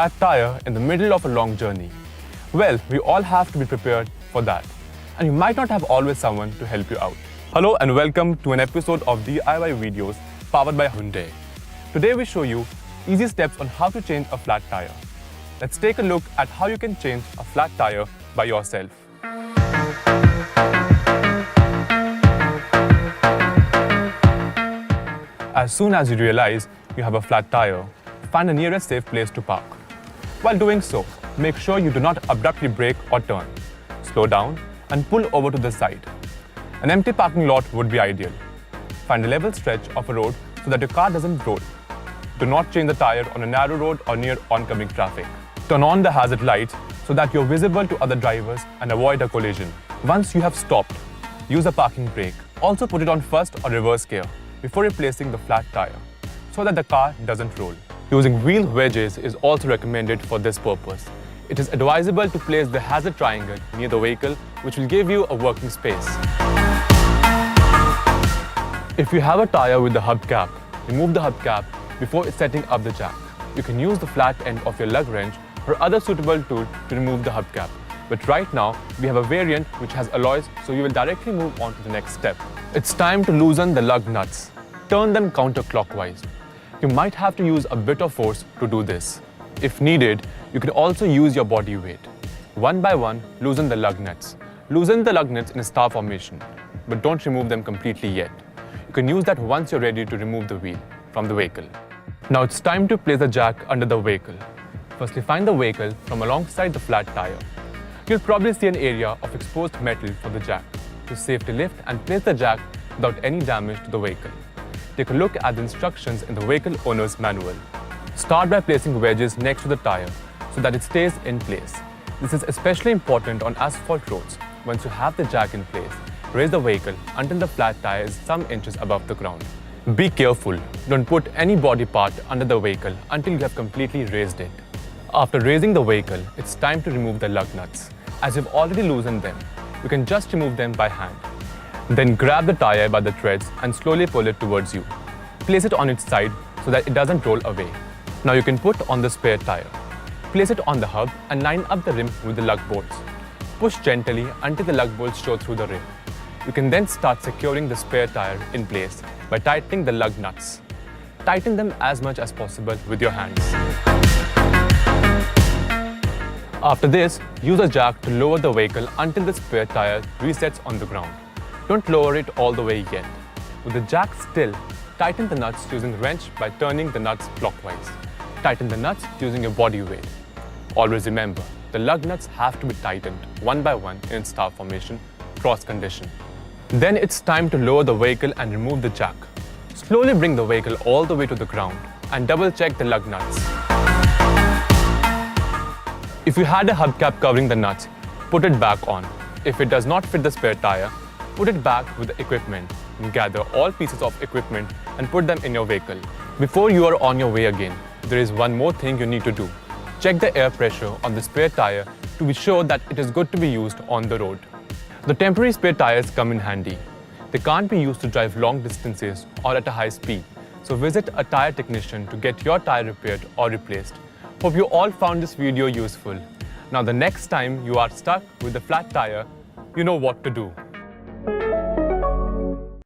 flat tire in the middle of a long journey. Well, we all have to be prepared for that. And you might not have always someone to help you out. Hello and welcome to an episode of DIY Videos powered by Hyundai. Today we show you easy steps on how to change a flat tire. Let's take a look at how you can change a flat tire by yourself. As soon as you realize you have a flat tire, find the nearest safe place to park. While doing so, make sure you do not abruptly brake or turn. Slow down and pull over to the side. An empty parking lot would be ideal. Find a level stretch of a road so that your car doesn't roll. Do not change the tire on a narrow road or near oncoming traffic. Turn on the hazard lights so that you're visible to other drivers and avoid a collision. Once you have stopped, use a parking brake. Also put it on first or reverse gear before replacing the flat tire so that the car doesn't roll. Using wheel wedges is also recommended for this purpose. It is advisable to place the hazard triangle near the vehicle, which will give you a working space. If you have a tire with the hubcap, remove the hubcap before setting up the jack. You can use the flat end of your lug wrench or other suitable tool to remove the hubcap. But right now, we have a variant which has alloys, so you will directly move on to the next step. It's time to loosen the lug nuts. Turn them counterclockwise. You might have to use a bit of force to do this. If needed, you can also use your body weight. One by one, loosen the lug nuts. Loosen the lug nuts in a star formation, but don't remove them completely yet. You can use that once you're ready to remove the wheel from the vehicle. Now it's time to place the jack under the vehicle. Firstly, find the vehicle from alongside the flat tire. You'll probably see an area of exposed metal for the jack. To safely lift and place the jack without any damage to the vehicle. Take a look at the instructions in the vehicle owner's manual. Start by placing wedges next to the tire so that it stays in place. This is especially important on asphalt roads. Once you have the jack in place, raise the vehicle until the flat tire is some inches above the ground. Be careful, don't put any body part under the vehicle until you have completely raised it. After raising the vehicle, it's time to remove the lug nuts. As you've already loosened them, you can just remove them by hand. Then grab the tire by the threads and slowly pull it towards you. Place it on its side so that it doesn't roll away. Now you can put on the spare tire. Place it on the hub and line up the rim with the lug bolts. Push gently until the lug bolts show through the rim. You can then start securing the spare tire in place by tightening the lug nuts. Tighten them as much as possible with your hands. After this, use a jack to lower the vehicle until the spare tire resets on the ground. Don't lower it all the way yet. With the jack still, tighten the nuts using the wrench by turning the nuts clockwise. Tighten the nuts using your body weight. Always remember, the lug nuts have to be tightened one by one in star formation, cross condition. Then it's time to lower the vehicle and remove the jack. Slowly bring the vehicle all the way to the ground and double check the lug nuts. If you had a hubcap covering the nuts, put it back on. If it does not fit the spare tire, put it back with the equipment. Gather all pieces of equipment and put them in your vehicle. Before you are on your way again, there is one more thing you need to do. Check the air pressure on the spare tire to be sure that it is good to be used on the road. The temporary spare tires come in handy. They can't be used to drive long distances or at a high speed, so visit a tire technician to get your tire repaired or replaced. Hope you all found this video useful. Now the next time you are stuck with a flat tire, you know what to do.